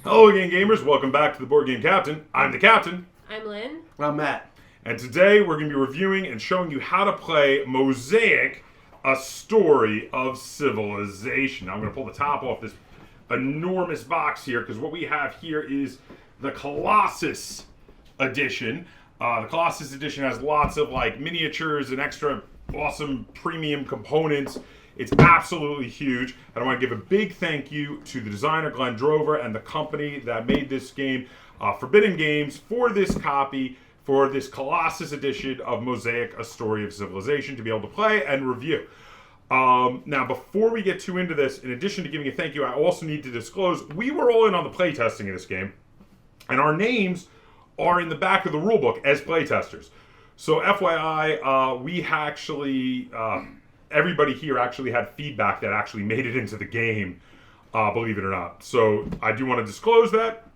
Hello again, gamers. Welcome back to the Board Game Captain. I'm the Captain. I'm Lynn. I'm Matt. And today we're going to be reviewing and showing you how to play Mosaic, a story of civilization. Now I'm going to pull the top off this enormous box here because what we have here is the Colossus edition. The Colossus edition has lots of like miniatures and extra awesome premium components. It's absolutely huge. And I want to give a big thank you to the designer Glenn Drover and the company that made this game, Forbidden Games, for this copy, for this Colossus edition of Mosaic, A Story of Civilization, to be able to play and review. Now, before we get too into this, in addition to giving a thank you, I also need to disclose we were all in on the playtesting of this game, and our names are in the back of the rulebook as playtesters. So FYI, we actually... everybody here actually had feedback that actually made it into the game, believe it or not. So I do want to disclose that.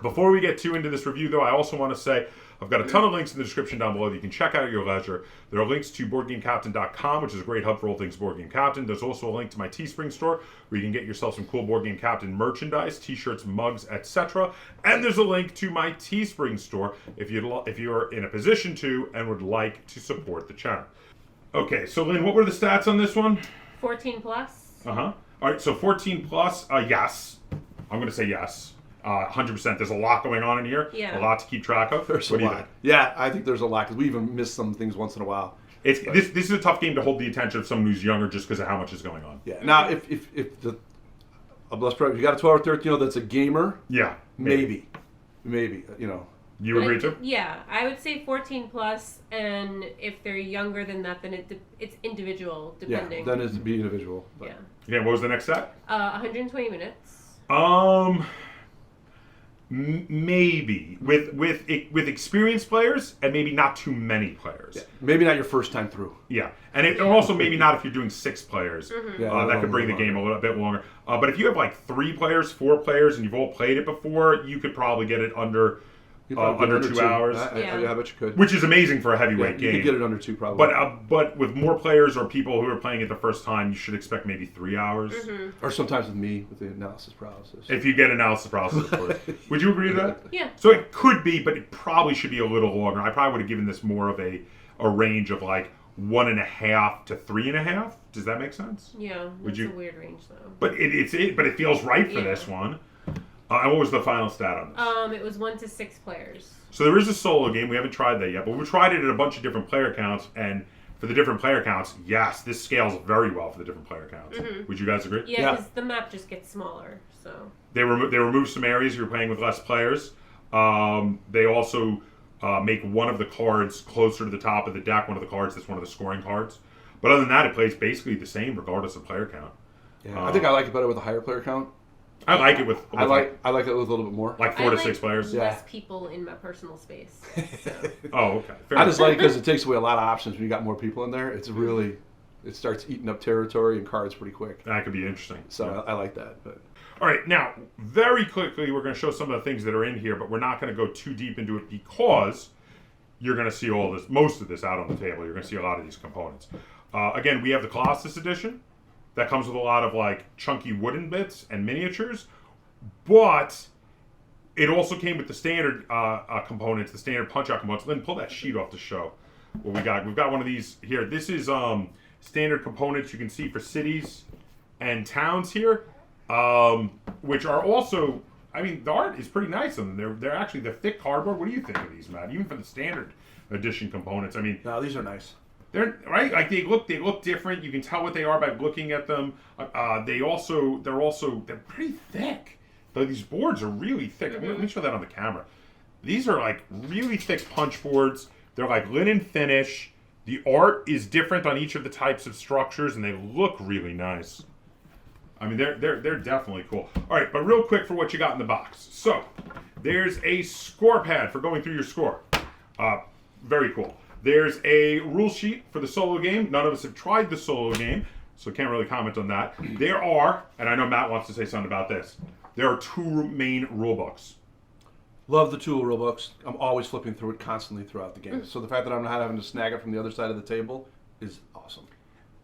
Before we get too into this review, though, I also want to say I've got a ton of links in the description down below that you can check out at your leisure. There are links to BoardGameCaptain.com, which is a great hub for all things Board Game Captain. There's also a link to my Teespring store, where you can get yourself some cool Board Game Captain merchandise, t-shirts, mugs, etc. And there's a link to my Teespring store if you're in a position to and would like to support the channel. Okay, so Lynn, what were the stats on this one? 14 plus. All right, so 14 plus, yes. I'm going to say yes. 100%. There's a lot going on in here. Yeah. A lot to keep track of. There's a lot. Yeah, I think there's a lot because we even miss some things once in a while. This is a tough game to hold the attention of someone who's younger just because of how much is going on. Yeah. Now, if you got a 12 or 13 that's a gamer, yeah, maybe, You agree too? Yeah, I would say 14 plus, and if they're younger than that, then it's individual, depending. Yeah, then it'd be individual. But. Yeah. Yeah, what was the next stat? 120 minutes. Maybe with experienced players and maybe not too many players. Yeah. Maybe not your first time through. Yeah, and also maybe not if you're doing 6 players. Mm-hmm. Yeah, that could bring the game a little bit longer. But if you have like 3 players, 4 players, and you've all played it before, you could probably get it under 2 hours. I bet you could. Which is amazing for a heavyweight game. You could get it under 2 probably. But with more players or people who are playing it the first time, you should expect maybe 3 hours. Mm-hmm. Or sometimes with me with the analysis paralysis. If you get analysis paralysis, of course. Would you agree with that? Yeah. So it could be, but it probably should be a little longer. I probably would have given this more of a range of like 1.5 to 3.5. Does that make sense? Yeah, that's a weird range though. But it feels right for this one. And what was the final stat on this? It was 1 to 6 players. So there is a solo game. We haven't tried that yet, but we tried it at a bunch of different player counts, and for the different player counts, yes, this scales very well for the different player counts. Mm-hmm. Would you guys agree? Yeah, because the map just gets smaller. So they removed some areas you're playing with less players. They also make one of the cards closer to the top of the deck. One of the cards that's one of the scoring cards. But other than that, it plays basically the same regardless of player count. Yeah, I think I like it better with a higher player count. I like it with I like it with a little bit more. Like 4 to 6 players. Less people in my personal space. So. Oh, okay. Fair I just like it because it takes away a lot of options when you got more people in there. It's really, it starts eating up territory and cards pretty quick. That could be interesting. So yeah. I like that. But all right, now very quickly we're going to show some of the things that are in here, but we're not going to go too deep into it because you're going to see most of this out on the table. You're going to see a lot of these components. Again, we have the Colossus edition. That comes with a lot of like chunky wooden bits and miniatures, but it also came with the standard components, the standard punch-out components. Lynn, pull that sheet off to show what we got. We've got one of these here. This is standard components you can see for cities and towns here, which are also, I mean, the art is pretty nice on them. They're actually the thick cardboard. What do you think of these, Matt? Even for the standard edition components, I mean, no, these are nice. They're right, like they look different. You can tell what they are by looking at them. They're pretty thick. These boards are really thick. Let me show that on the camera. These are like really thick punch boards. They're like linen finish. The art is different on each of the types of structures, and they look really nice. I mean, they're definitely cool. All right, but real quick for what you got in the box. So there's a score pad for going through your score. Very cool. There's a rule sheet for the solo game. None of us have tried the solo game, so can't really comment on that. There are, and I know Matt wants to say something about this, there are 2 main rule books. Love the 2 rule books. I'm always flipping through it constantly throughout the game. So the fact that I'm not having to snag it from the other side of the table is awesome.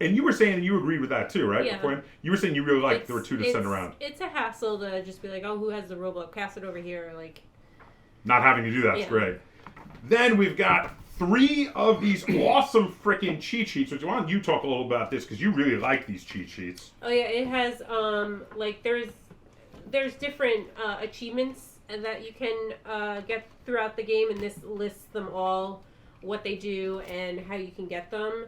And you were saying you agreed with that too, right? Yeah. Beforehand? You were saying you really liked there were two to send around. It's a hassle to just be like, oh, who has the rulebook? Pass it over here. Like, not having to do that's great. Then we've got 3 of these awesome freaking cheat sheets. Which why don't you talk a little about this because you really like these cheat sheets. Oh yeah, it has like there's different achievements that you can get throughout the game, and this lists them all, what they do and how you can get them.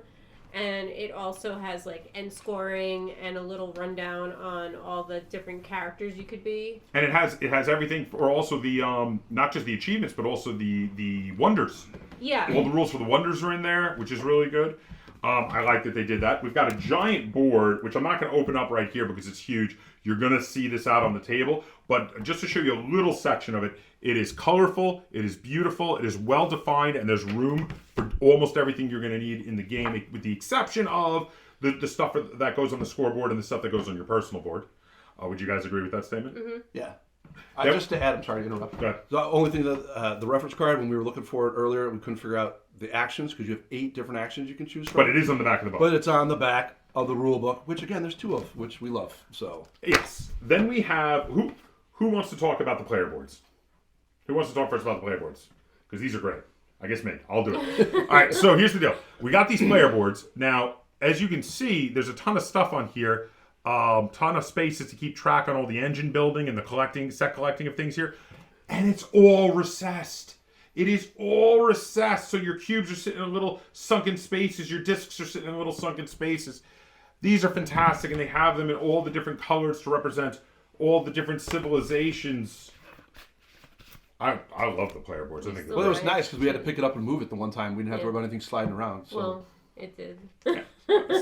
And it also has like end scoring and a little rundown on all the different characters you could be. And it has everything for also the not just the achievements but also the wonders. Yeah. All the rules for the wonders are in there, which is really good. I like that they did that. We've got a giant board, which I'm not going to open up right here because it's huge. You're going to see this out on the table. But just to show you a little section of it, it is colorful, it is beautiful, it is well defined, and there's room for almost everything you're going to need in the game, with the exception of the stuff that goes on the scoreboard and the stuff that goes on your personal board. Would you guys agree with that statement? Mm-hmm. Yeah. Yep. Just to add, I'm sorry to interrupt. Go ahead. The only thing that the reference card, when we were looking for it earlier, we couldn't figure out the actions because you have 8 different actions you can choose from. But it is on the back of the book. But it's on the back of the rule book, which again, there's 2 of, which we love. So yes. Then we have who wants to talk about the player boards? Who wants to talk first about the player boards? Because these are great. I guess me. I'll do it. All right. So here's the deal. We got these player boards now. As you can see, there's a ton of stuff on here. Ton of spaces to keep track on all the engine building and the set collecting of things here. And it's all recessed. It is all recessed. So your cubes are sitting in little sunken spaces. Your discs are sitting in little sunken spaces. These are fantastic, and they have them in all the different colors to represent all the different civilizations. I love the player boards. I think well, it was nice because we had to pick it up and move it the one time. We didn't have to worry about anything sliding around. So. Well, it did.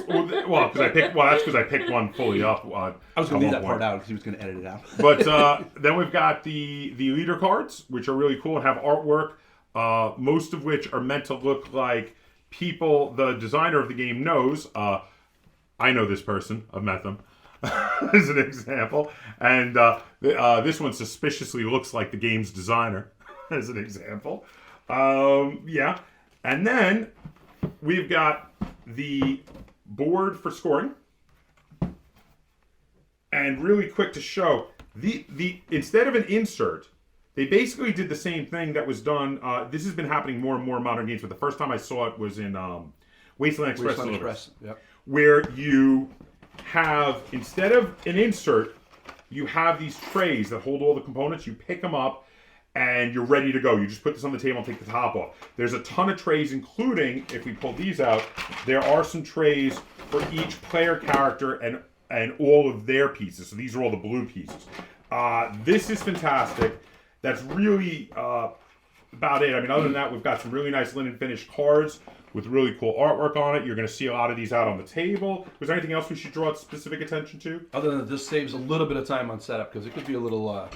well, that's because I picked one fully up. I was going to leave that part out because he was going to edit it out. But then we've got the leader cards, which are really cool and have artwork, most of which are meant to look like people the designer of the game knows. I know this person. I've met them. As an example. And this one suspiciously looks like the game's designer. As an example. Yeah. And then we've got the board for scoring. And really quick to show, the instead of an insert, they basically did the same thing that was done. This has been happening more and more in modern games, but the first time I saw it was in Wasteland Express. Yep. Where you have, instead of an insert, you have these trays that hold all the components. You pick them up and you're ready to go. You just put this on the table and take the top off. There's a ton of trays, including, if we pull these out, there are some trays for each player character and all of their pieces. So these are all the blue pieces. This is fantastic. That's really about it. I mean, other than that, we've got some really nice linen finished cards with really cool artwork on it. You're going to see a lot of these out on the table. Was there anything else we should draw specific attention to? Other than this saves a little bit of time on setup because it could be a little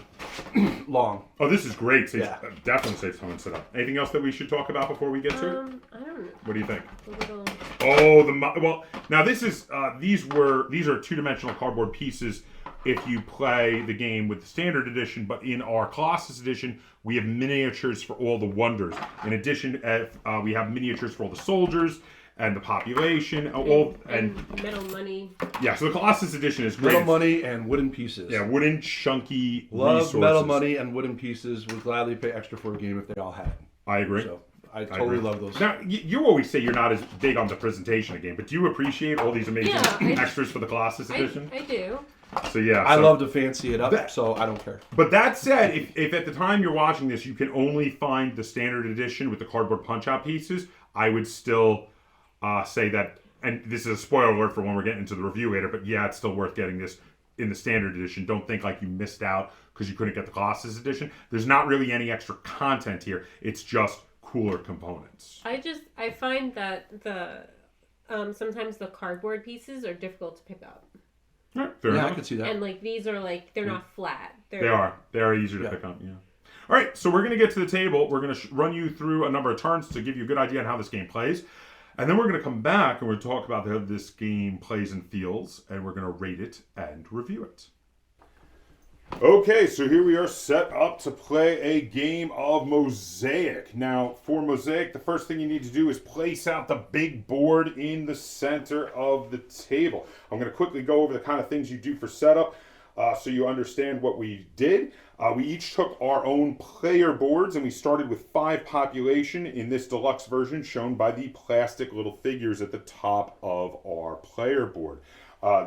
long. Oh, this is great. Yeah. Definitely saves time on setup. Anything else that we should talk about before we get to it? I don't know. What do you think? A little... Oh, well, now this is these are 2-dimensional cardboard pieces if you play the game with the standard edition, but in our Colossus edition, we have miniatures for all the wonders. In addition, we have miniatures for all the soldiers and the population, and metal money. Yeah, so the Colossus edition is great. Metal money and wooden pieces. Yeah, wooden chunky Love resources. metal money and wooden pieces. Would gladly pay extra for a game if they all had it. I agree. So I totally love those. Now, you always say you're not as big on the presentation of the game, but do you appreciate all these amazing extras for the Colossus edition? I do. So yeah, I love to fancy it up, so I don't care. But that said, if at the time you're watching this, you can only find the standard edition with the cardboard punch-out pieces, I would still say that, and this is a spoiler alert for when we're getting into the review later, but yeah, it's still worth getting this in the standard edition. Don't think like you missed out because you couldn't get the Colossus edition. There's not really any extra content here. It's just cooler components. I find that the sometimes the cardboard pieces are difficult to pick up. Fair Yeah, enough. I can see that. And like these are like they're not flat. They are easier to pick up. Yeah. All right, so we're going to get to the table. We're going to run you through a number of turns to give you a good idea on how this game plays. And then we're going to come back and we're going to talk about how this game plays and feels, and we're going to rate it and review it. Okay, so here we are set up to play a game of Mosaic. Now, for Mosaic, the first thing you need to do is place out the big board in the center of the table. I'm going to quickly go over the kind of things you do for setup so you understand what we did. We each took our own player boards and we started with 5 population in this deluxe version shown by the plastic little figures at the top of our player board.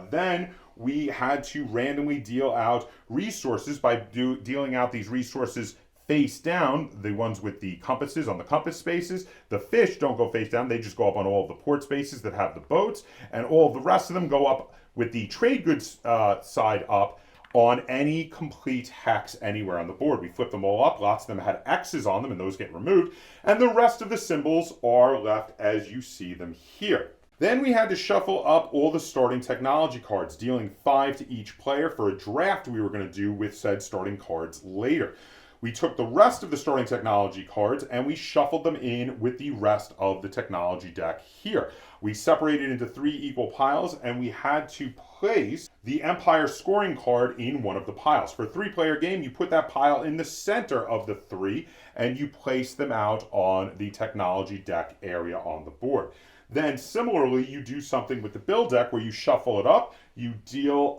Then we had to randomly deal out resources by dealing out these resources face down, the ones with the compasses on the compass spaces. The fish don't go face down, they just go up on all of the port spaces that have the boats, and all of the rest of them go up with the trade goods side up on any complete hex anywhere on the board. We flip them all up, lots of them had X's on them and those get removed, and the rest of the symbols are left as you see them here. Then we had to shuffle up all the starting technology cards, dealing 5 to each player for a draft we were going to do with said starting cards later. We took the rest of the starting technology cards and we shuffled them in with the rest of the technology deck here. We separated into 3 equal piles and we had to place the Empire scoring card in one of the piles. For a 3-player game, you put that pile in the center of the 3 and you place them out on the technology deck area on the board. Then similarly, you do something with the build deck where you shuffle it up, you deal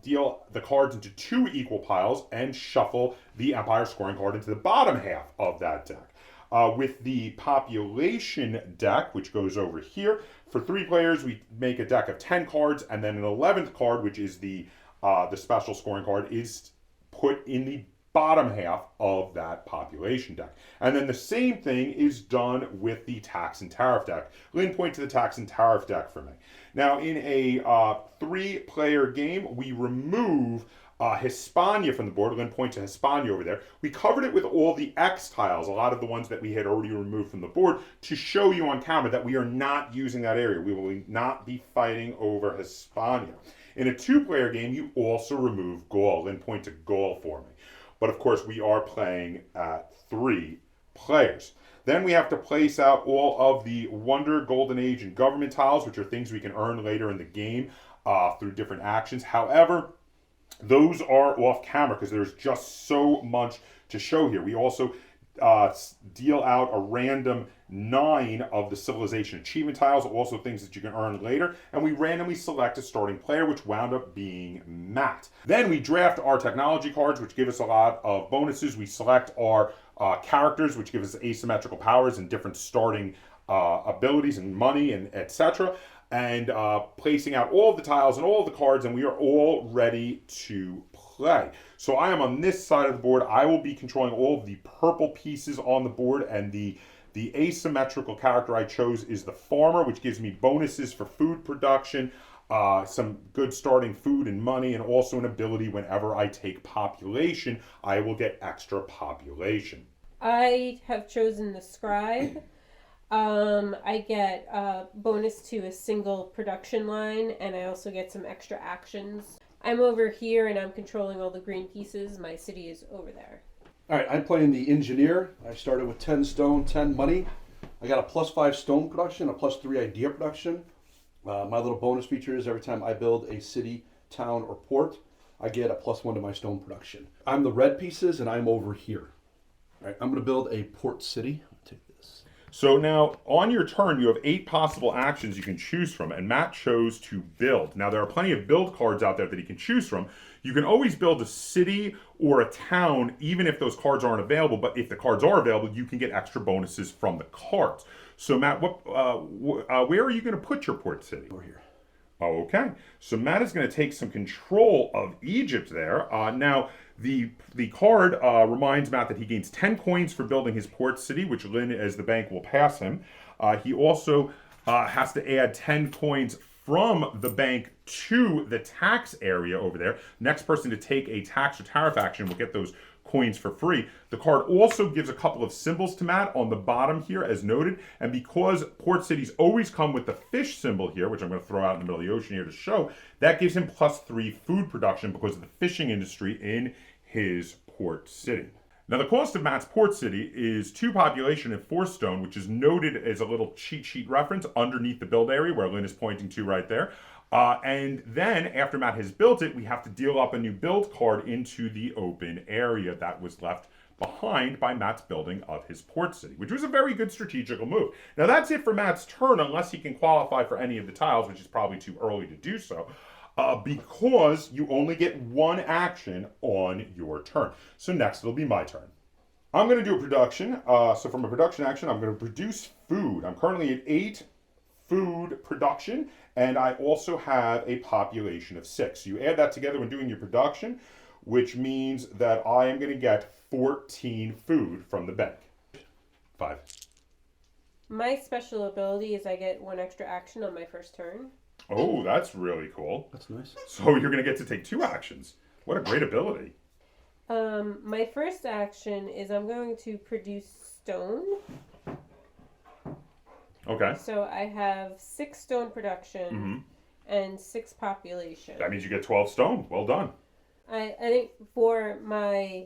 the cards into 2 equal piles and shuffle the Empire scoring card into the bottom half of that deck. With the population deck, which goes over here, for 3 players, we make a deck of 10 cards, and then an 11th card, which is the special scoring card, is put in the bottom half of that population deck. And then the same thing is done with the tax and tariff deck. Lynn, point to the tax and tariff deck for me. Now, in a 3-player game, we remove Hispania from the board. Lynn, point to Hispania over there. We covered it with all the X tiles, a lot of the ones that we had already removed from the board, to show you on camera that we are not using that area. We will not be fighting over Hispania. In a 2-player game, you also remove Gaul. Lynn, point to Gaul for me. But of course, we are playing at 3 players. Then we have to place out all of the Wonder, Golden Age, and Government tiles, which are things we can earn later in the game through different actions. However, those are off camera because there's just so much to show here. We also deal out a random 9 of the Civilization achievement tiles, also things that you can earn later, and we randomly select a starting player, which wound up being Matt. Then we draft our technology cards, which give us a lot of bonuses. We select our characters, which give us asymmetrical powers and different starting abilities and money and etc. And placing out all of the tiles and all of the cards, and we are all ready to play. So I am on this side of the board. I will be controlling all of the purple pieces on the board, and the asymmetrical character I chose is the farmer, which gives me bonuses for food production, some good starting food and money, and also an ability whenever I take population, I will get extra population. I have chosen the scribe. I get a bonus to a single production line, and I also get some extra actions. I'm over here and I'm controlling all the green pieces. My city is over there. All right, I'm playing the engineer. I started with 10 stone, 10 money. I got a +5 stone production, a +3 idea production. My little bonus feature is every time I build a city, town, or port, I get a +1 to my stone production. I'm the red pieces and I'm over here. All right, I'm going to build a port city. Take this. So now, on your turn, you have 8 possible actions you can choose from, and Matt chose to build. Now, there are plenty of build cards out there that he can choose from. You can always build a city or a town, even if those cards aren't available, but if the cards are available, you can get extra bonuses from the cards. So, Matt, where are you going to put your port city? Over here. Okay, so Matt is going to take some control of Egypt there. Now, the card reminds Matt that he gains 10 coins for building his port city, which Lynn, as the bank, will pass him. He also has to add 10 coins from the bank to the tax area over there. Next person to take a tax or tariff action will get those coins for free. The card also gives a couple of symbols to Matt on the bottom here, as noted, and because port cities always come with the fish symbol here, which I'm going to throw out in the middle of the ocean here to show, that gives him +3 food production because of the fishing industry in his port city. Now, the cost of Matt's port city is 2 population and 4 stone, which is noted as a little cheat sheet reference underneath the build area where Lynn is pointing to right there. And then, after Matt has built it, we have to deal up a new build card into the open area that was left behind by Matt's building of his port city, which was a very good strategical move. Now, that's it for Matt's turn, unless he can qualify for any of the tiles, which is probably too early to do so, because you only get one action on your turn. So next, it'll be my turn. I'm going to do a production. So from a production action, I'm going to produce food. I'm currently at 8 food production, and I also have a population of 6. So you add that together when doing your production, which means that I am going to get 14 food from the bank. 5. My special ability is I get 1 extra action on my first turn. Oh, that's really cool. That's nice. So you're going to get to take 2 actions. What a great ability. My first action is I'm going to produce stone. Okay. So I have 6 stone production and 6 population. That means you get 12 stone. Well done. I think for my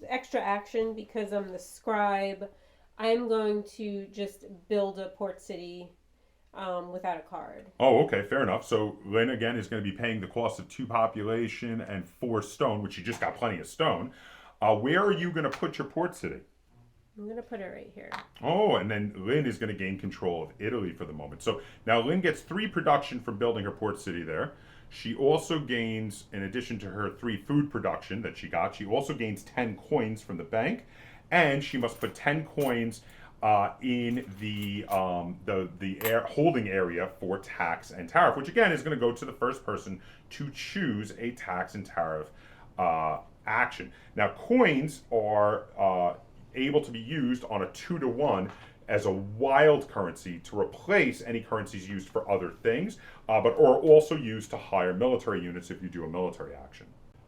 extra action, because I'm the scribe, I'm going to just build a port city without a card. Oh, okay, fair enough. So Lynn, again, is going to be paying the cost of 2 population and 4 stone, which you just got plenty of stone. Where are you going to put your port city? I'm going to put it right here. Oh, and then Lynn is going to gain control of Italy for the moment. So now Lynn gets 3 production from building her port city there. She also gains, in addition to her 3 food production that she got, she also gains 10 coins from the bank, and she must put 10 coins in the holding area for tax and tariff, which again is going to go to the first person to choose a tax and tariff action. Now, coins are able to be used on a 2-to-1 as a wild currency to replace any currencies used for other things, but are also used to hire military units if you do a military action.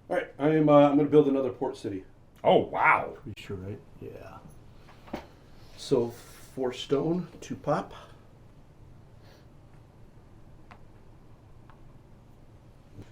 All right, I'm going to build another port city. Oh, wow. Pretty sure, right? Yeah. So 4 stone, 2 pop.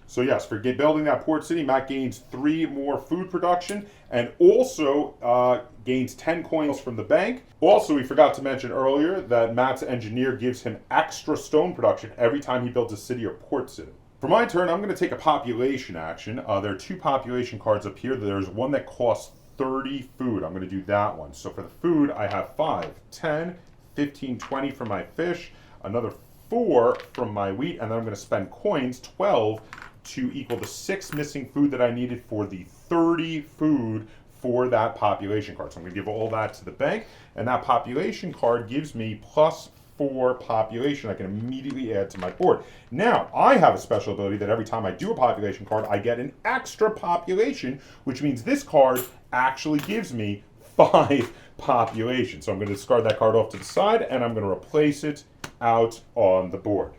So yes, for building that port city, Matt gains 3 more food production and also gains 10 coins from the bank. Also, we forgot to mention earlier that Matt's engineer gives him extra stone production every time he builds a city or port city. For my turn, I'm going to take a population action. There are 2 population cards up here. There's one that costs 30 food. I'm going to do that one. So for the food, I have 5, 10, 15, 20 from my fish, another 4 from my wheat, and then I'm going to spend coins, 12, to equal the 6 missing food that I needed for the 30 food for that population card. So I'm going to give all that to the bank, and that population card gives me +4 population I can immediately add to my board. Now, I have a special ability that every time I do a population card, I get an extra population, which means this card actually gives me 5 population. So I'm going to discard that card off to the side, and I'm going to replace it out on the board.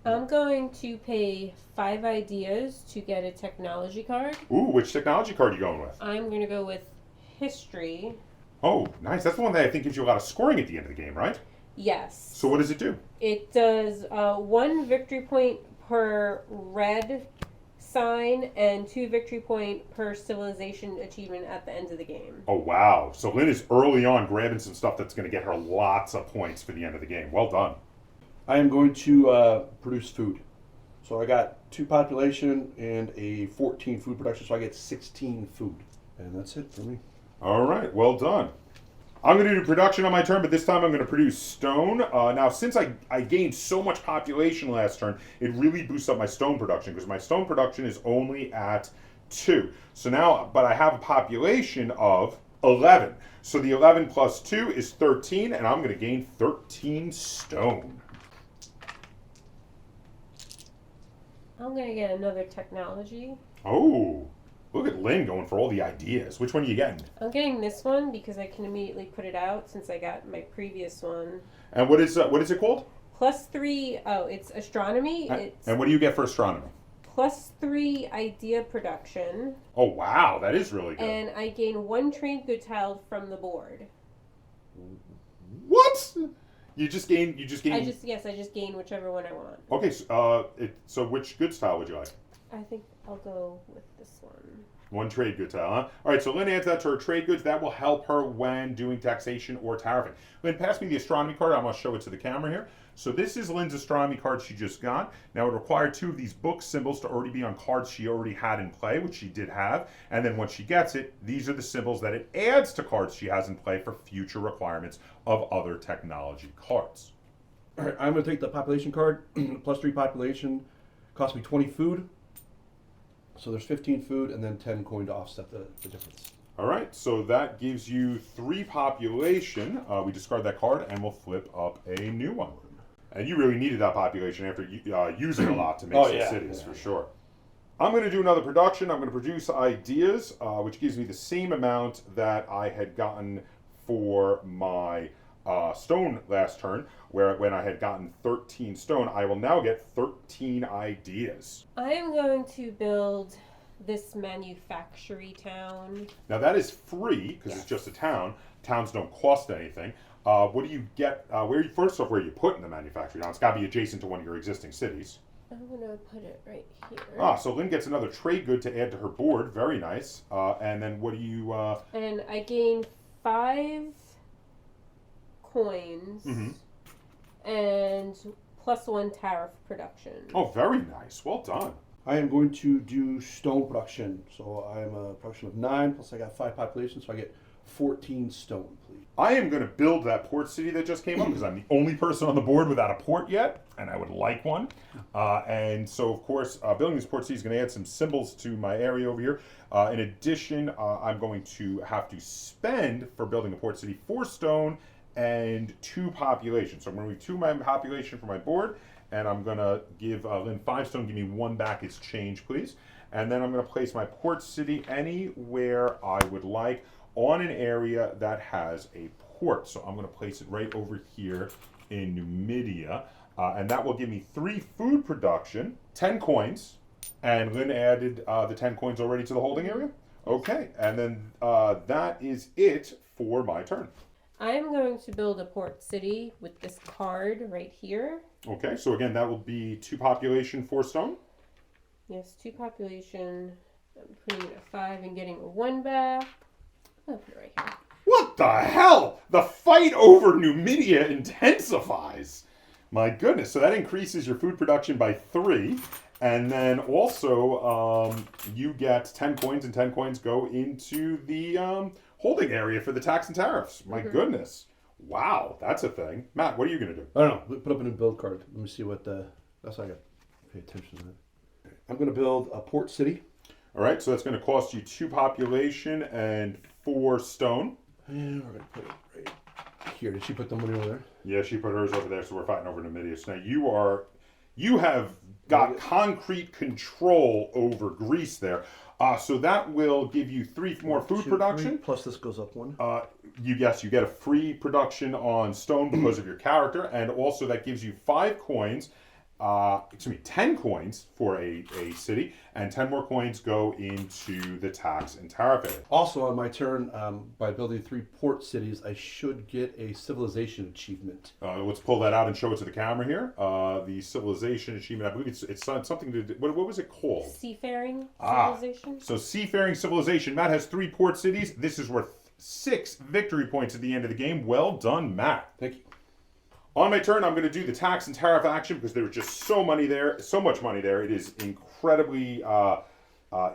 I'm going to pay 5 ideas to get a technology card. Ooh, which technology card are you going with? I'm going to go with history. Oh, nice. That's the one that I think gives you a lot of scoring at the end of the game, right? Yes. So what does it do? It does 1 victory point per red sign and 2 victory point per civilization achievement at the end of the game. Oh, wow. So Lynn is early on grabbing some stuff that's going to get her lots of points for the end of the game. Well done. I am going to produce food. So I got 2 population and a 14 food production, so I get 16 food. And that's it for me. All right, well done. I'm going to do production on my turn, but this time I'm going to produce stone. Now, since I gained so much population last turn, it really boosts up my stone production, because my stone production is only at 2. So now, but I have a population of 11. So the 11 plus 2 is 13, and I'm going to gain 13 stone. I'm going to get another technology. Oh, look at Lynn going for all the ideas. Which one are you getting? I'm getting this one because I can immediately put it out since I got my previous one. And what is it called? +3, it's astronomy. And what do you get for astronomy? +3 idea production. Oh, wow, that is really good. And I gain 1 trained good tile from the board. What? You just gain. I just gain whichever one I want. Okay, so which good style would you like? I think I'll go with this one. One trade good tile, huh? All right, so Lynn adds that to her trade goods. That will help her when doing taxation or tariffing. Lynn, pass me the astronomy card. I'm going to show it to the camera here. So this is Lynn's astronomy card she just got. Now it required 2 of these book symbols to already be on cards she already had in play, which she did have. And then once she gets it, these are the symbols that it adds to cards she has in play for future requirements of other technology cards. All right, I'm going to take the population card. +3 population. Cost me 20 food. So there's 15 food and then 10 coin to offset the difference. All right, so that gives you 3 population. We discard that card and we'll flip up a new one. And you really needed that population after using a lot to make some cities, for sure. I'm going to do another production. I'm going to produce ideas, which gives me the same amount that I had gotten for my stone last turn, where when I had gotten 13 stone, I will now get 13 ideas. I am going to build this manufactory town. Now that is free because it's just a town. Towns don't cost anything. What do you get? First off, where are you putting the manufacturing town? It's got to be adjacent to one of your existing cities. I'm going to put it right here. So Lynn gets another trade good to add to her board. Very nice. And then what do you... And I gain 5 coins and +1 tariff production. Oh, very nice. Well done. I am going to do stone production. So I'm a production of 9, plus I got 5 population, so I get 14 stone, please. I am going to build that port city that just came up because I'm the only person on the board without a port yet, and I would like one. And so, of course, building this port city is going to add some symbols to my area over here. In addition, I'm going to have to spend for building a port city 4 stone and 2 population. So I'm going to do 2 my population for my board, and I'm going to give Lynn 5 stone. Give me 1 back as change, please. And then I'm going to place my port city anywhere I would like on an area that has a port. So I'm going to place it right over here in Numidia. And that will give me 3 food production, 10 coins. And Lynn added the 10 coins already to the holding area. Okay, and then that is it for my turn. I'm going to build a port city with this card right here. Okay, so again, that will be 2 population, 4 stone. Yes, 2 population. I'm putting it at 5 and getting a 1 back. I'll put it right here. What the hell? The fight over Numidia intensifies. My goodness. So that increases your food production by 3. And then also you get 10 coins, and 10 coins go into the holding area for the tax and tariffs. My goodness. Wow, that's a thing. Matt, what are you going to do? I don't know. Put up a new build card. Let me see what that's how I got to pay attention to that. I'm going to build a port city. All right, so that's going to cost you 2 population and 4 stone. And we're going to put it right here. Did she put the money over there? Yeah, she put hers over there, so we're fighting over Numidia. So now you have got concrete control over Greece there. So that will give you 3 more food production. 3, plus this goes up 1. You get a free production on stone because of your character, and also that gives you 5 coins. 10 coins for a city, and 10 more coins go into the tax and tariff area. Also, on my turn, by building 3 port cities, I should get a civilization achievement. Let's pull that out and show it to the camera here. The civilization achievement, I believe it's something to do. What was it called? Seafaring civilization. So seafaring civilization. Matt has 3 port cities. This is worth 6 victory points at the end of the game. Well done, Matt. Thank you. On my turn, I'm going to do the tax and tariff action because there was just so much money there. It is incredibly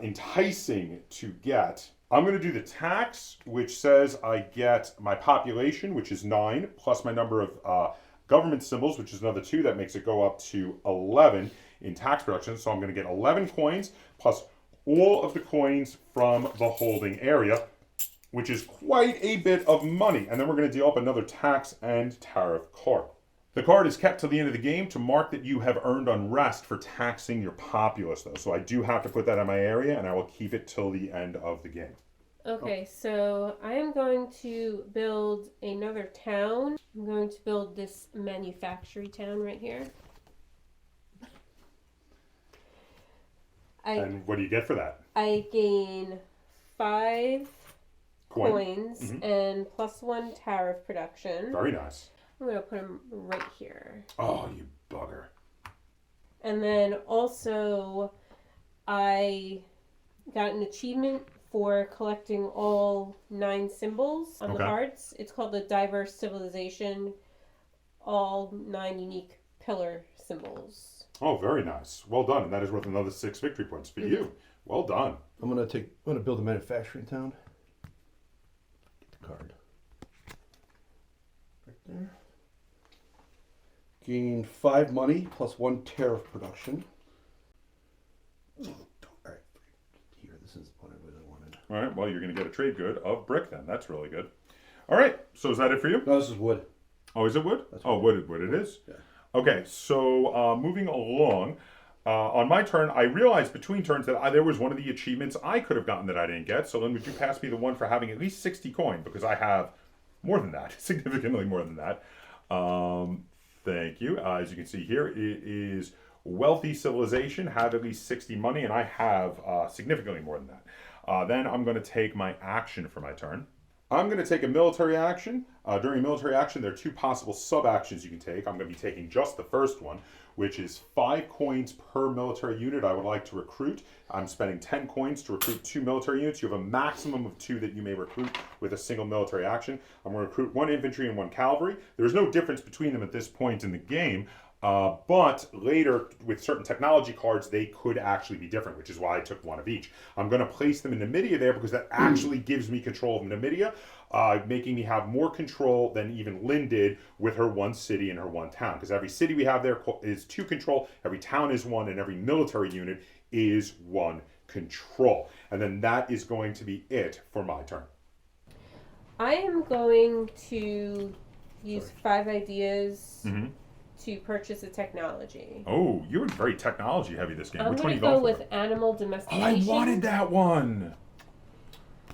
enticing to get. I'm going to do the tax, which says I get my population, which is 9, plus my number of government symbols, which is another 2. That makes it go up to 11 in tax production. So I'm going to get 11 coins plus all of the coins from the holding area, which is quite a bit of money. And then we're going to deal up another tax and tariff card. The card is kept till the end of the game to mark that you have earned unrest for taxing your populace, though. So I do have to put that in my area, and I will keep it till the end of the game. Okay, so I am going to build another town. I'm going to build this manufacturing town right here. And what do you get for that? I gain 5 coins and +1 tariff production. Very nice. I'm going to put them right here. Oh, you bugger. And then also I got an achievement for collecting all 9 symbols on the cards. It's called the Diverse Civilization, all 9 unique pillar symbols. Oh, very nice. Well done. And that is worth another 6 victory points for you. Well done. I'm gonna build a manufacturing town. Get the card. Right there. Gain 5 money plus 1 tariff production. Alright. Here, this is what I really wanted. All right. Well, you're going to get a trade good of brick then. That's really good. All right. So is that it for you? No, this is wood. Oh, is it wood? That's wood it is? Yeah. Okay. So moving along, on my turn, I realized between turns that there was one of the achievements I could have gotten that I didn't get. So Lynn, would you pass me the one for having at least 60 coin? Because I have more than that, significantly more than that. Thank you. As you can see here, it is wealthy civilization, have at least 60 money, and I have significantly more than that. Then I'm going to take my action for my turn. I'm going to take a military action. During a military action, there are 2 possible sub-actions you can take. I'm going to be taking just the first one, which is 5 coins per military unit I would like to recruit. I'm spending 10 coins to recruit 2 military units. You have a maximum of 2 that you may recruit with a single military action. I'm going to recruit 1 infantry and 1 cavalry. There's no difference between them at this point in the game. But later, with certain technology cards, they could actually be different, which is why I took 1 of each. I'm going to place them in Numidia there because that actually gives me control of Numidia, making me have more control than even Lynn did with her 1 city and her 1 town. Because every city we have there is 2 control, every town is 1, and every military unit is 1 control. And then that is going to be it for my turn. I am going to use 5 ideas to purchase a technology. Oh, you're very technology heavy this game. I'm Which one going you to go going for? with animal Oh, domestication. I wanted that one.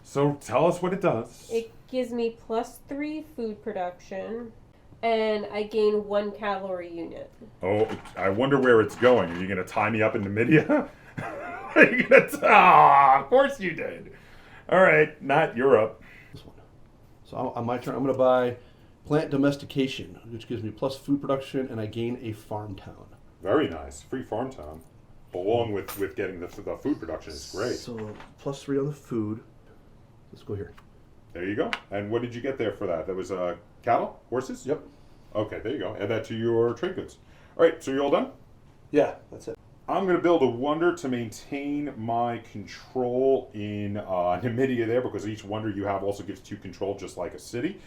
So tell us what it does. It gives me +3 food production, and I gain 1 cavalry unit. Oh, I wonder where it's going. Are you going to tie me up in Numidia? Are you going to... of course you did. All right, not Europe. This one. So on my turn, I'm going to buy plant domestication, which gives me plus food production, and I gain a farm town. Very nice. Free farm town. Along with getting the food production is great. So +3 on the food. Let's go here. There you go. And what did you get there for that? That was cattle? Horses? Yep. Okay, there you go. Add that to your trade goods. All right, so you're all done? Yeah, that's it. I'm going to build a wonder to maintain my control in Numidia there, because each wonder you have also gives 2 control, just like a city.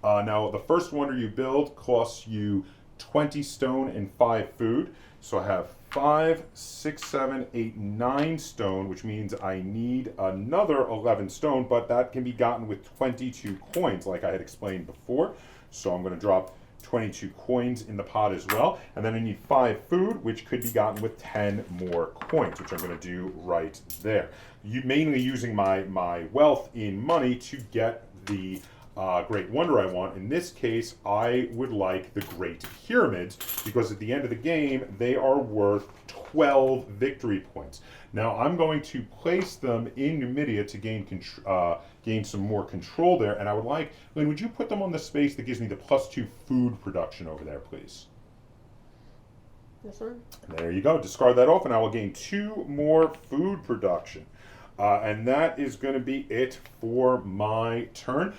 Now, the first wonder you build costs you 20 stone and 5 food. So I have 5, 6, 7, 8, 9 stone, which means I need another 11 stone, but that can be gotten with 22 coins, like I had explained before. So I'm going to drop 22 coins in the pot as well. And then I need 5 food, which could be gotten with 10 more coins, which I'm going to do right there. Mainly using my wealth in money to get the great wonder I want. In this case, I would like the Great Pyramids, because at the end of the game, they are worth 12 victory points. Now, I'm going to place them in Numidia to gain some more control there, and I would like, Lynn, would you put them on the space that gives me the +2 food production over there, please? This one? There you go. Discard that off, and I will gain 2 more food production. And that is going to be it for my turn.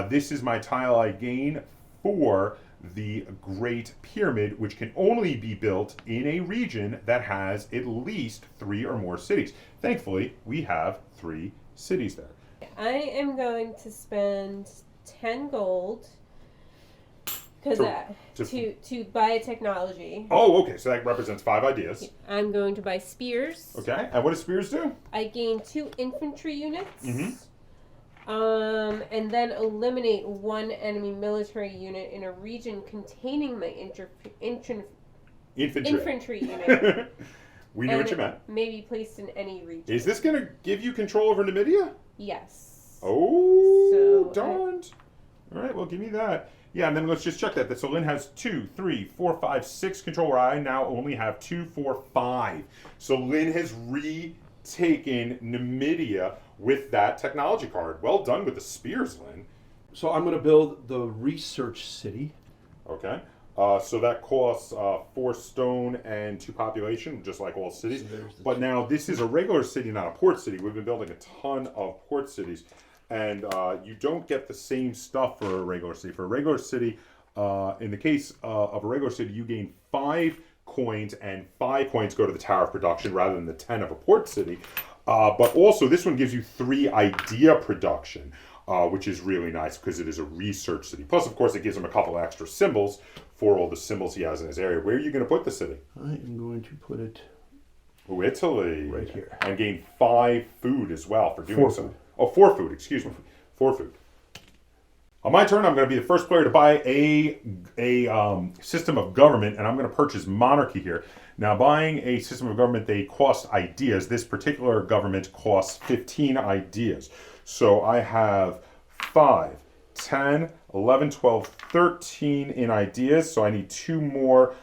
This is my tile I gain for the Great Pyramid, which can only be built in a region that has at least 3 or more cities. Thankfully, we have 3 cities there. I am going to spend 10 gold because to buy a technology. Oh, okay. So that represents 5 ideas. I'm going to buy spears. Okay. And what do spears do? I gain 2 infantry units. Mm-hmm. And then eliminate 1 enemy military unit in a region containing my infantry unit. We knew what you meant. May be placed in any region. Is this going to give you control over Numidia? Yes. Oh, darned. All right, well, give me that. Yeah, and then let's just check that. So Lynn has 2, 3, 4, 5, 6 control, where I now only have 2, 4, 5. So Lynn has retaken Numidia with that technology card. Well done with the spears, Lynn. So I'm going to build the research city. Okay. So that costs 4 stone and 2 population, just like all cities. But now this is a regular city, not a port city. We've been building a ton of port cities. And you don't get the same stuff for a regular city. For a regular city, in the case of a regular city, you gain 5 coins, and 5 coins go to the Tower of Production rather than the 10 of a port city. But also, this one gives you 3 idea production, which is really nice because it is a research city. Plus, of course, it gives him a couple extra symbols for all the symbols he has in his area. Where are you going to put the city? I am going to put it... Oh, Italy. Right here. And gain 5 food as well for doing 4 so. food. Oh, 4 food, excuse me. 4 food. On my turn, I'm going to be the first player to buy a system of government, and I'm going to purchase monarchy here. Now, buying a system of government, they cost ideas. This particular government costs 15 ideas. So I have 5, 10, 11, 12, 13 in ideas. So I need 2 more,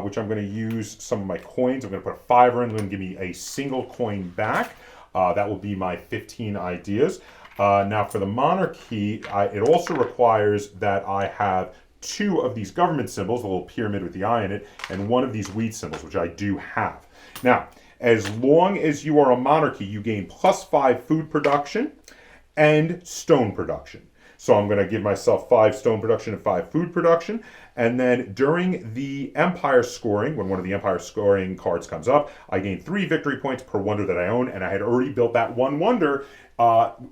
which I'm going to use some of my coins. I'm going to put a 5 in, going to give me a single coin back. That will be my 15 ideas. Now for the monarchy, it also requires that I have 2 of these government symbols, a little pyramid with the eye in it, and 1 of these wheat symbols, which I do have. Now, as long as you are a monarchy, you gain +5 food production and stone production. So I'm going to give myself 5 stone production and 5 food production. And then during the empire scoring, when one of the empire scoring cards comes up, I gain 3 victory points per wonder that I own. And I had already built that 1 wonder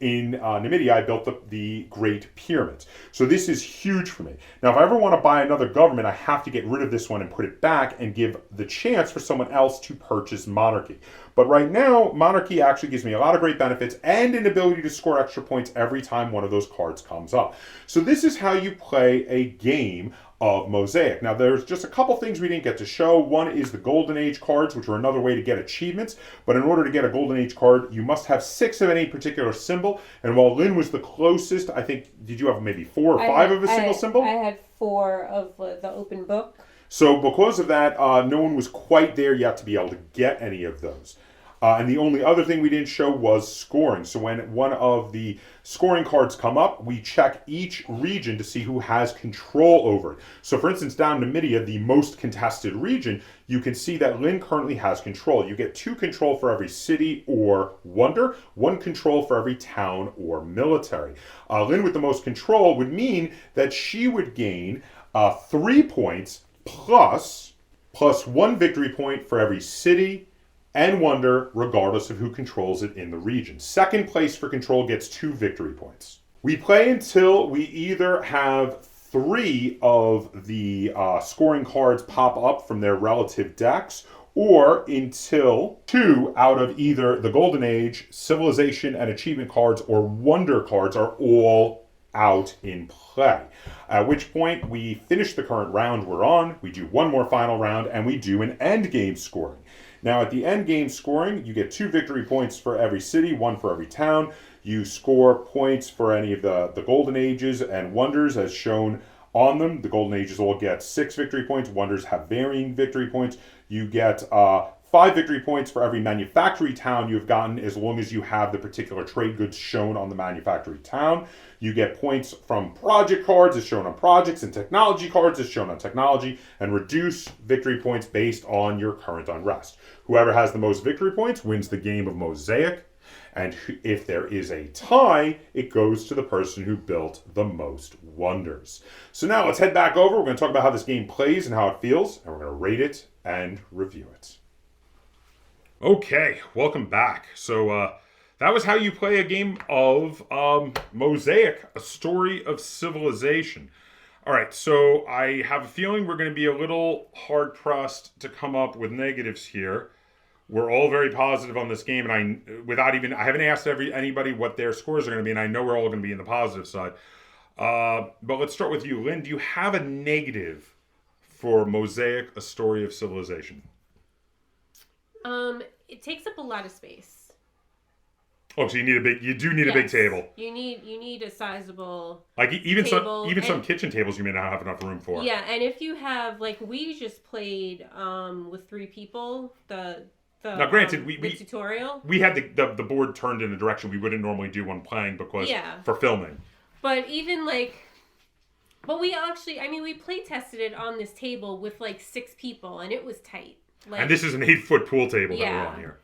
in Numidia. I built the Great Pyramids. So this is huge for me. Now, if I ever want to buy another government, I have to get rid of this one and put it back and give the chance for someone else to purchase monarchy. But right now, monarchy actually gives me a lot of great benefits and an ability to score extra points every time one of those cards comes up. So this is how you play a game of Mosaic. Now, there's just a couple things we didn't get to show. One is the Golden Age cards, which are another way to get achievements. But in order to get a Golden Age card, you must have 6 of any particular symbol. And while Lynn was the closest, I think, did you have maybe 4 or 5 of a single symbol? I had 4 of the open book. So because of that, no one was quite there yet to be able to get any of those. And the only other thing we didn't show was scoring. So when one of the scoring cards come up, we check each region to see who has control over it. So for instance, down in Numidia, the most contested region, you can see that Lynn currently has control. You get 2 control for every city or wonder, 1 control for every town or military. Lynn with the most control would mean that she would gain 3 points plus 1 victory point for every city and wonder, regardless of who controls it in the region. Second place for control gets 2 victory points. We play until we either have 3 of the scoring cards pop up from their relative decks, or until 2 out of either the Golden Age, Civilization, and Achievement cards or Wonder cards are all out in play. At which point we finish the current round we're on, we do 1 more final round, and we do an end game scoring. Now, at the end game scoring, you get 2 victory points for every city, 1 for every town. You score points for any of the Golden Ages and Wonders as shown on them. The Golden Ages all get 6 victory points. Wonders have varying victory points. You get 5 victory points for every manufactory town you've gotten as long as you have the particular trade goods shown on the manufactory town. You get points from project cards as shown on projects and technology cards as shown on technology, and reduce victory points based on your current unrest. Whoever has the most victory points wins the game of Mosaic, and if there is a tie, it goes to the person who built the most wonders. So now let's head back over. We're going to talk about how this game plays and how it feels, and we're going to rate it and review it. Okay, welcome back. So that was how you play a game of Mosaic, a story of civilization. All right, so I have a feeling we're going to be a little hard-pressed to come up with negatives here. We're all very positive on this game, and I haven't asked anybody what their scores are going to be, and I know we're all going to be in the positive side. But let's start with you. Lynn, do you have a negative for Mosaic, a story of civilization? It takes up a lot of space. Oh, so you do need a big table. You need a sizable even table, some kitchen tables you may not have enough room for. Yeah, and if you have we just played with 3 people now granted the tutorial. We had the board turned in a direction we wouldn't normally do when playing because for filming. But even But we actually, I mean, we play tested it on this table with like 6 people, and it was tight. Like, And this is an 8-foot pool table that we're on here.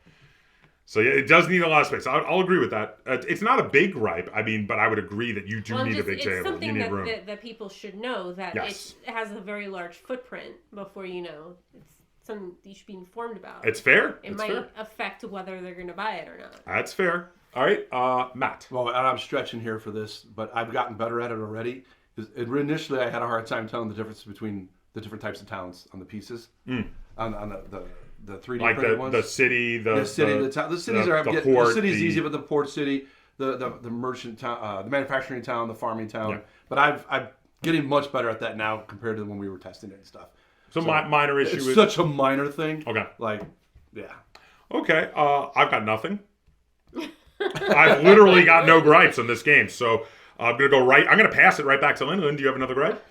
So yeah, it does need a lot of space. I'll agree with that. It's not a big gripe. I mean, but I would agree that you do need a big table. It's something you need room. that people should know, that it has a very large footprint before you know. It's something you should be informed about. It's fair. It might affect whether they're going to buy it or not. That's fair. All right, Matt. Well, and I'm stretching here for this, but I've gotten better at it already. Initially, I had a hard time telling the difference between the different types of towns on the pieces, on the 3D like printed ones. The city, the town. The cities are the port, the city's easy, but the port city, the merchant town, the manufacturing town, the farming town. Yeah. But I'm getting much better at that now compared to when we were testing it and stuff. So minor issue. It's such a minor thing. Okay. Like, yeah. Okay. I've got nothing. I've literally got no gripes on this game, so I'm gonna go right. I'm gonna pass it right back to Lynn. Lynn, do you have another gripe?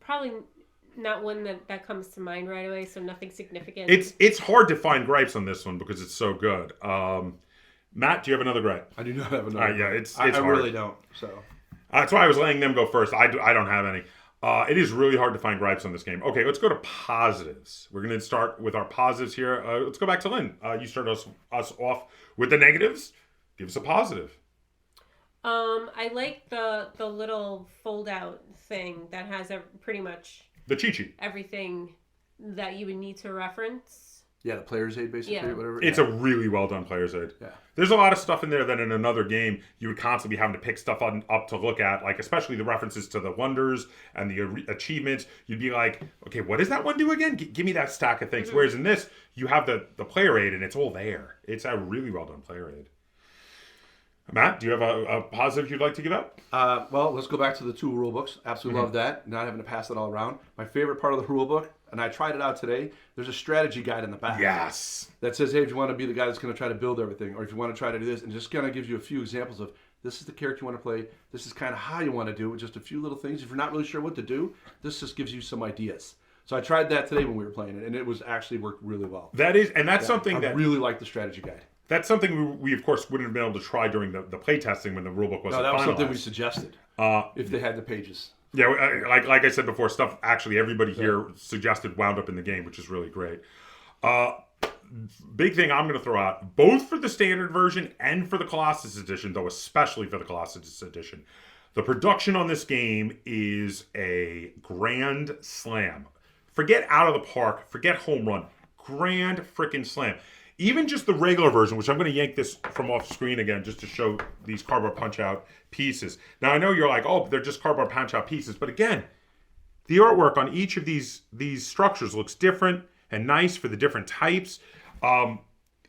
Probably not one that comes to mind right away. So nothing significant. It's hard to find gripes on this one because it's so good. Matt, do you have another gripe? I do not have another. Yeah, it's I hard. really don't. So that's why I was letting them go first. I don't have any. It is really hard to find gripes on this game. Okay, let's go to positives. We're going to start with our positives here. Let's go back to Lynn. You start us off with the negatives. Give us a positive. I like the little fold out thing that has pretty much the cheat sheet. Everything that you would need to reference. Yeah, the player's aid, basically, whatever. It's a really well done player's aid. Yeah. There's a lot of stuff in there that in another game you would constantly be having to pick stuff up to look at, like especially the references to the wonders and the achievements. You'd be like, okay, what does that one do again? Give me that stack of things. Mm-hmm. Whereas in this, you have the player aid and it's all there. It's a really well done player aid. Matt, do you have a positive you'd like to give out? Well, let's go back to the 2 rule books. Absolutely love that. Not having to pass it all around. My favorite part of the rule book, and I tried it out today, there's a strategy guide in the back. Yes. That says, hey, if you want to be the guy that's going to try to build everything, or if you want to try to do this, and just kind of gives you a few examples of, this is the character you want to play, this is kind of how you want to do it, with just a few little things. If you're not really sure what to do, this just gives you some ideas. So I tried that today when we were playing it, and it was actually worked really well. That's something that... I really like the strategy guide. That's something we of course, wouldn't have been able to try during the play testing when the rulebook wasn't finalized. No, that was something we suggested, if they had the pages. Yeah, like I said before, stuff actually everybody here suggested wound up in the game, which is really great. Big thing I'm going to throw out, both for the standard version and for the Colossus edition, though especially for the Colossus edition, the production on this game is a grand slam. Forget out of the park, forget home run, grand freaking slam. Even just the regular version, which I'm going to yank this from off screen again just to show these cardboard punch-out pieces. Now, I know you're like, oh, they're just cardboard punch-out pieces. But again, the artwork on each of these structures looks different and nice for the different types.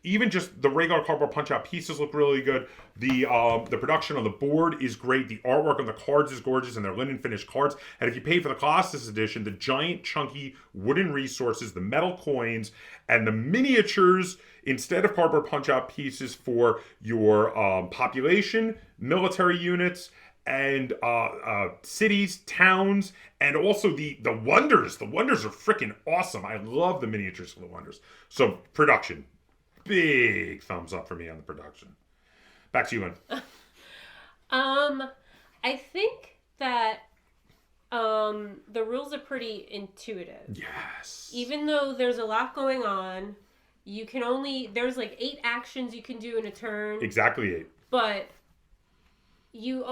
Even just the regular cardboard punch-out pieces look really good. The production on the board is great. The artwork on the cards is gorgeous, and they're linen finished cards. And if you pay for the Colossus edition, the giant chunky wooden resources, the metal coins, and the miniatures instead of cardboard punch-out pieces for your population, military units, and cities, towns, and also the wonders. The wonders are freaking awesome. I love the miniatures for the wonders. So production. Big thumbs up for me on the production. Back to you, Lynn. I think that the rules are pretty intuitive. Yes. Even though there's a lot going on, there's like 8 actions you can do in a turn. Exactly 8. But you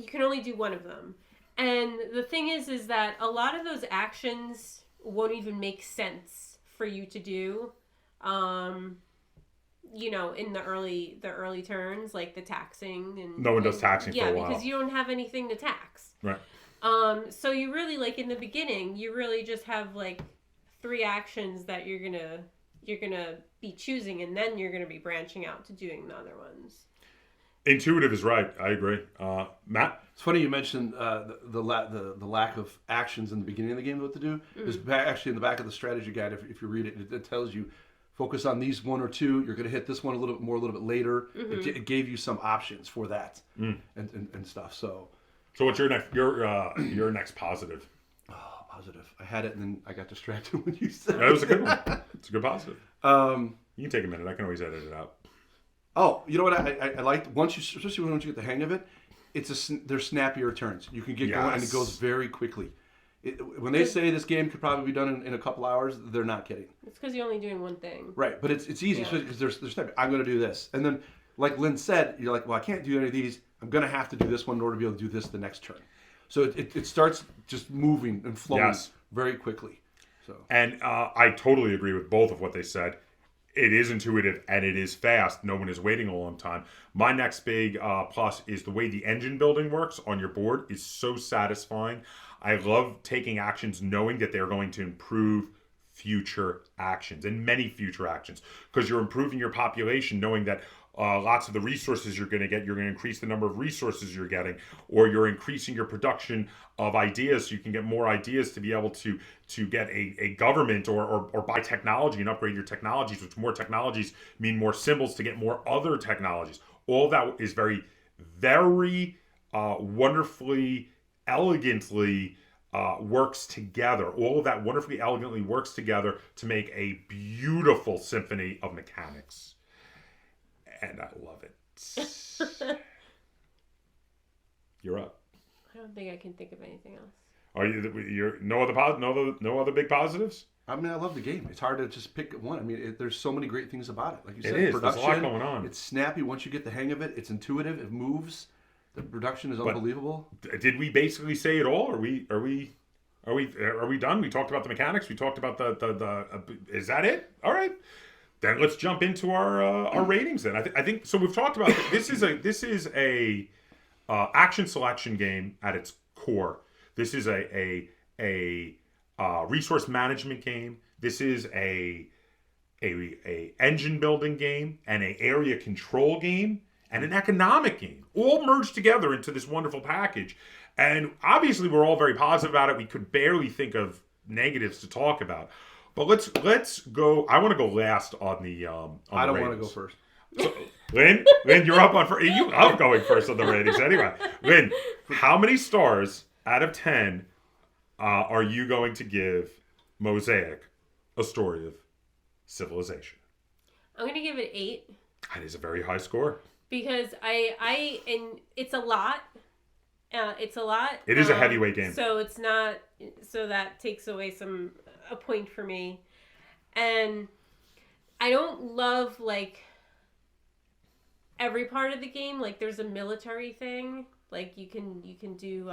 can only do one of them. And the thing is that a lot of those actions won't even make sense for you to do. In the early turns, like the taxing and no one does taxing for a while. Yeah, because you don't have anything to tax. Right. So you really, like in the beginning, you really just have like 3 actions that you're gonna be choosing, and then you're gonna be branching out to doing the other ones. Intuitive is right. I agree. Matt? It's funny you mentioned the lack of actions in the beginning of the game, what to do. Is actually in the back of the strategy guide, if you read it, it tells you, focus on these 1 or 2. You're going to hit this one a little bit more, a little bit later. Mm-hmm. It gave you some options for that and stuff. So what's your next positive? Oh, positive. I had it and then I got distracted when you said that was a good one. It's a good positive. You can take a minute. I can always edit it out. Oh, you know what I liked? Especially once you get the hang of it, They're snappier turns. You can get going, and it Yes. goes very quickly. When they say this game could probably be done in a couple hours, they're not kidding. It's because you're only doing one thing. Right, but it's easy Yeah. because there's snappy. I'm going to do this, and then like Lynn said, you're like, well, I can't do any of these. I'm going to have to do this one in order to be able to do this the next turn. So it starts just moving and flowing Yes. very quickly. So And I totally agree with both of what they said. It is intuitive and it is fast. No one is waiting a long time. My next big plus is the way the engine building works on your board is so satisfying. I love taking actions knowing that they're going to improve future actions and many future actions because you're improving your population knowing that lots of the resources you're going to get, you're going to increase the number of resources you're getting, or you're increasing your production of ideas so you can get more ideas to be able to get a government or buy technology and upgrade your technologies, which more technologies mean more symbols to get more other technologies. All of that is very, very wonderfully, elegantly works together. All of that wonderfully, elegantly works together to make a beautiful symphony of mechanics. And I love it. You're up. I don't think I can think of anything else. Are you? You're no other big positives. I mean, I love the game. It's hard to just pick one. I mean, there's so many great things about it. Like you said, It is. production. There's a lot going on. It's snappy once you get the hang of it. It's intuitive. It moves. The production is unbelievable. Did we basically say it all? Are we done? We talked about the mechanics. We talked about the. Is that it? All right. Then let's jump into our ratings. Then I think so. We've talked about this is a action selection game at its core. This is a resource management game. This is a engine building game and a area control game and an economic game, all merged together into this wonderful package. And obviously, we're all very positive about it. We could barely think of negatives to talk about. But let's go. I want to go last on the. I don't want to go first. So, Lynn, you're up on first. You love going first on the ratings anyway. Lynn, how many stars out of 10 are you going to give Mosaic, a story of civilization? I'm gonna give it 8 That is a very high score. because and it's a lot. It's a lot. It is a heavyweight game. So it's not. So that takes away a point for me, and I don't love like every part of the game. Like there's a military thing. Like you can do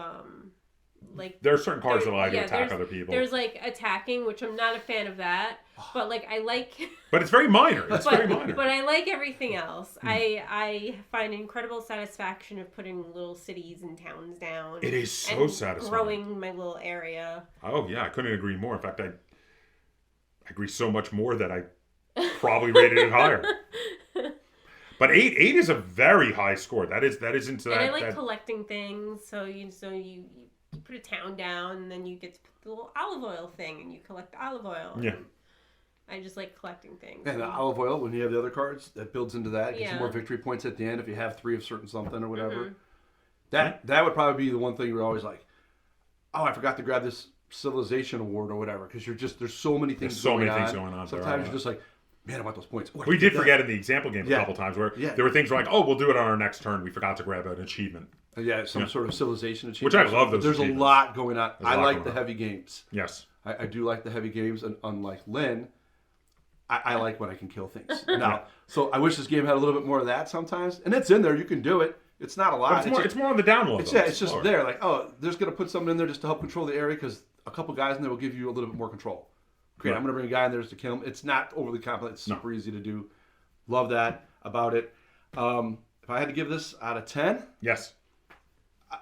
like There are certain cards that allow you to attack there's- other people. There's like attacking, which I'm not a fan of that. But like I like. But it's very minor. It's very minor. But I like everything else. I find incredible satisfaction of putting little cities and towns down. It is so and satisfying. growing my little area. Oh yeah, I couldn't agree more. In fact, I agree so much more that I probably rated it higher. But 8 is a very high score. That is into that. And I like collecting things. So you put a town down, and then you get to put the little olive oil thing, and you collect the olive oil. Yeah. I just like collecting things. And the olive oil, when you have the other cards, that builds into that. It gets you Yeah. more victory points at the end if you have 3 of certain something or whatever. Mm-hmm. That would probably be the one thing you're always like, oh, I forgot to grab this civilization award or whatever, because there's so many things. There's so going many on. things going on. Sometimes you're just like, man, I want those points. Oh, I We did that. forget in the example game a couple times where there were things like, oh, we'll do it on our next turn. We forgot to grab an achievement. Yeah, some sort of civilization Which achievement. I love those There's achievements. a lot going on. There's a I lot like going the on. heavy games. Yes. I do like the heavy games, and unlike Lynn, I like when I can kill things. Now, so I wish this game had a little bit more of that sometimes. And it's in there. You can do it. It's not a lot. But it's more on the download. It's just there. Like, oh, there's going to put something in there just to help control the area because a couple guys in there will give you a little bit more control. Great, Right. I'm going to bring a guy in there just to kill him. It's not overly complex. It's super easy to do. Love that about it. If I had to give this out of 10, Yes.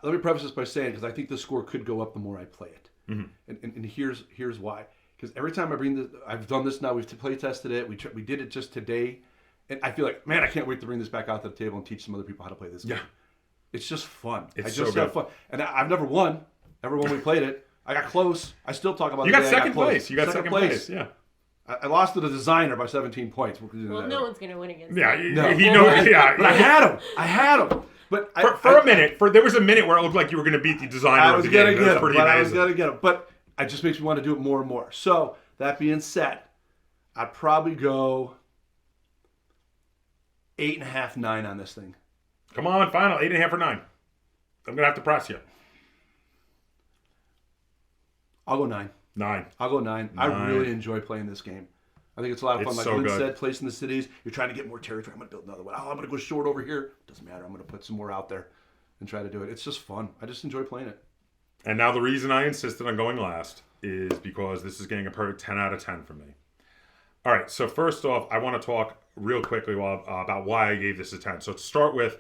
let me preface this by saying, because I think the score could go up the more I play it. Mm-hmm. And here's why. Because every time I bring this, I've done this now. We've play tested it. We did it just today, and I feel like, man, I can't wait to bring this back out to the table and teach some other people how to play this game. Yeah. It's just fun. It's I just so have good. fun, and I've never won. Ever when we played it, I got close. I still talk about. You the got day I second close. place. You got second place. Yeah. I lost to the designer by 17 points. Well, no one's gonna win against. Yeah. me. No. He knows. Yeah. But I had him. But For a minute, there was a minute where it looked like you were going to beat the designer I of was the gonna game. get That's him. pretty But I was amazing. gonna get him. But it just makes me want to do it more and more. So that being said, I'd probably go 8.5, 9 on this thing. Come on, final 8.5 or 9. I'm gonna have to press you. I'll go 9. 9. I'll go 9. I 9. really enjoy playing this game. I think it's a lot of fun. It's Like so Lynn good. said, placing the cities. You're trying to get more territory. I'm going to build another one. Oh, I'm going to go short over here. Doesn't matter. I'm going to put some more out there and try to do it. It's just fun. I just enjoy playing it. And now the reason I insisted on going last is because this is getting a perfect 10 out of 10 from me. All right, so first off, I want to talk real quickly about why I gave this a 10. So to start with,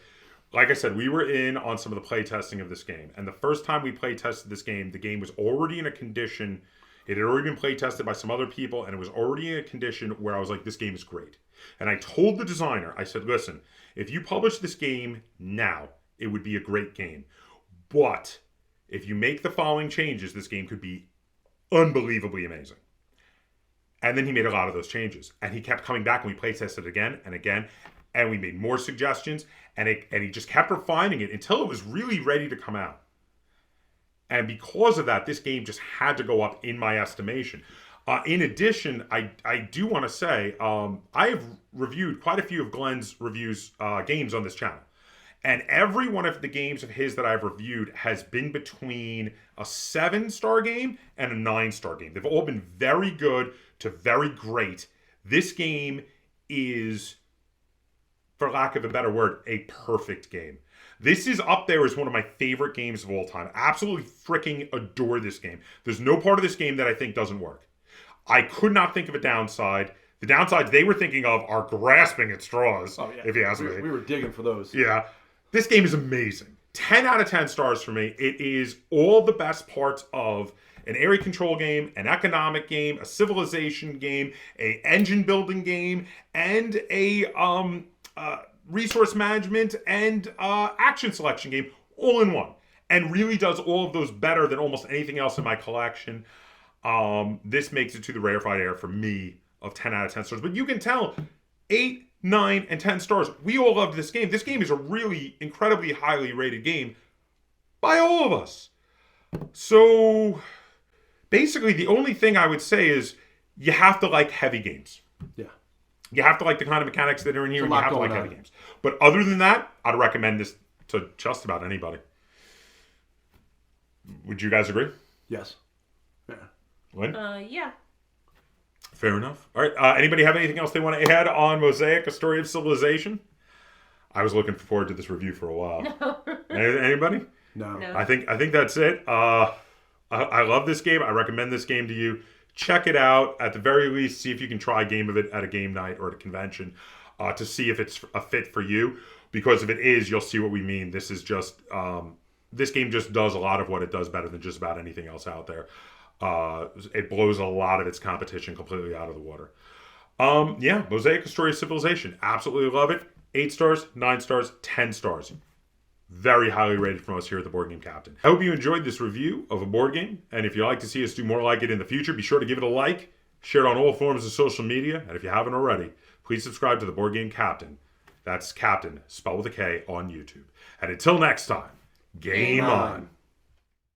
like I said, we were in on some of the play testing of this game. And the first time we play tested this game, the game was already in a condition. It had already been play tested by some other people, and it was already in a condition where I was like, this game is great. And I told the designer, I said, listen, if you publish this game now, it would be a great game. But if you make the following changes, this game could be unbelievably amazing. And then he made a lot of those changes. And he kept coming back, and we play tested again and again. And we made more suggestions, and he just kept refining it until it was really ready to come out. And because of that, this game just had to go up in my estimation. In addition, I do want to say, I have reviewed quite a few of Glenn's games on this channel. And every one of the games of his that I've reviewed has been between a 7-star game and a 9-star game. They've all been very good to very great. This game is, for lack of a better word, a perfect game. This is up there as one of my favorite games of all time. Absolutely freaking adore this game. There's no part of this game that I think doesn't work. I could not think of a downside. The downsides they were thinking of are grasping at straws, if you ask me. We were digging for those. Yeah. This game is amazing. 10 out of 10 stars for me. It is all the best parts of an area control game, an economic game, a civilization game, a engine building game, and a resource management and action selection game all in one, and really does all of those better than almost anything else in my collection. This makes it to the rarefied air for me of 10 out of 10 stars. But you can tell 8, 9, and 10 stars. We all loved this game. This game is a really incredibly highly rated game by all of us. So basically the only thing I would say is you have to like heavy games. Yeah. You have to like the kind of mechanics that are in here. There's a You lot have to like going heavy on. games. But other than that, I'd recommend this to just about anybody. Would you guys agree? Yes. Yeah. Lynn? Yeah. Fair enough. All right. Anybody have anything else they want to add on Mosaic, A Story of Civilization? I was looking forward to this review for a while. No. Anybody? No. I think that's it. I love this game. I recommend this game to you. Check it out. At the very least, see if you can try a game of it at a game night or at a convention to see if it's a fit for you. Because if it is, you'll see what we mean. This is just this game just does a lot of what it does better than just about anything else out there. It blows a lot of its competition completely out of the water. Yeah, Mosaic, A Story of Civilization. Absolutely love it. 8 stars, 9 stars, 10 stars. Very highly rated from us here at the Board Game Captain. I hope you enjoyed this review of a board game. And if you'd like to see us do more like it in the future, be sure to give it a like, share it on all forms of social media. And if you haven't already, please subscribe to the Board Game Captain. That's Captain, spelled with a K, on YouTube. And until next time, game on.